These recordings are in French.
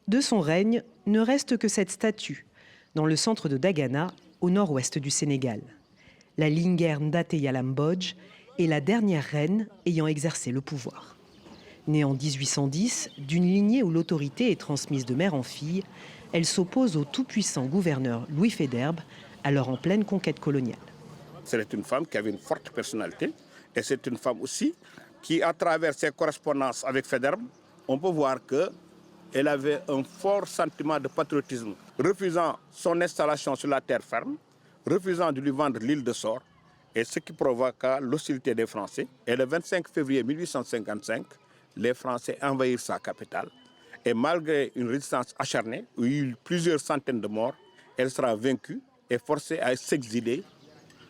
De son règne, ne reste que cette statue, dans le centre de Dagana, au nord-ouest du Sénégal. La Linguère Ndateya Lambodj est la dernière reine ayant exercé le pouvoir. Née en 1810, d'une lignée où l'autorité est transmise de mère en fille, elle s'oppose au tout-puissant gouverneur Louis Faidherbe, alors en pleine conquête coloniale. C'est une femme qui avait une forte personnalité et c'est une femme aussi qui, à travers ses correspondances avec Faidherbe, on peut voir qu'elle avait un fort sentiment de patriotisme, refusant son installation sur la terre ferme, refusant de lui vendre l'île de Sor, et ce qui provoqua l'hostilité des Français. Et le 25 février 1855, les Français envahirent sa capitale. Et malgré une résistance acharnée, où il y a eu plusieurs centaines de morts, elle sera vaincue et forcée à s'exiler.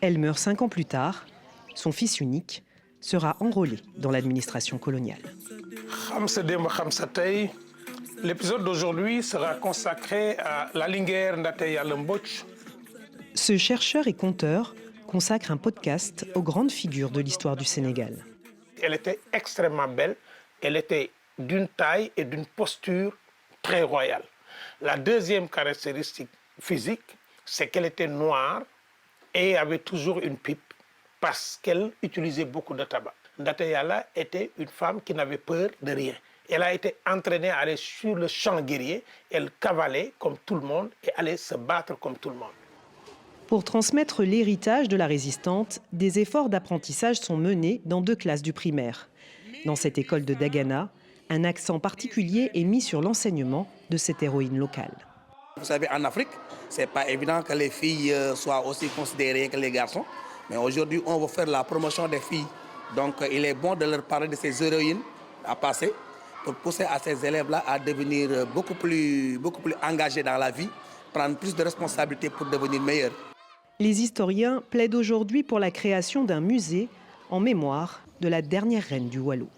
Elle meurt 5 ans plus tard. Son fils unique sera enrôlé dans l'administration coloniale. L'épisode d'aujourd'hui sera consacré à la Linguère Ndateya Lambodj. Ce chercheur et conteur consacre un podcast aux grandes figures de l'histoire du Sénégal. Elle était extrêmement belle. Elle était d'une taille et d'une posture très royale. La deuxième caractéristique physique, c'est qu'elle était noire et avait toujours une pipe parce qu'elle utilisait beaucoup de tabac. Ndateya était une femme qui n'avait peur de rien. Elle a été entraînée à aller sur le champ guerrier. Elle cavalait comme tout le monde et allait se battre comme tout le monde. Pour transmettre l'héritage de la résistante, des efforts d'apprentissage sont menés dans 2 classes du primaire. Dans cette école de Dagana, un accent particulier est mis sur l'enseignement de cette héroïne locale. Vous savez, en Afrique, ce n'est pas évident que les filles soient aussi considérées que les garçons. Mais aujourd'hui, on veut faire la promotion des filles. Donc, il est bon de leur parler de ces héroïnes à passer pour pousser à ces élèves-là à devenir beaucoup plus engagés dans la vie, prendre plus de responsabilités pour devenir meilleurs. Les historiens plaident aujourd'hui pour la création d'un musée en mémoire de la dernière reine du Waalo.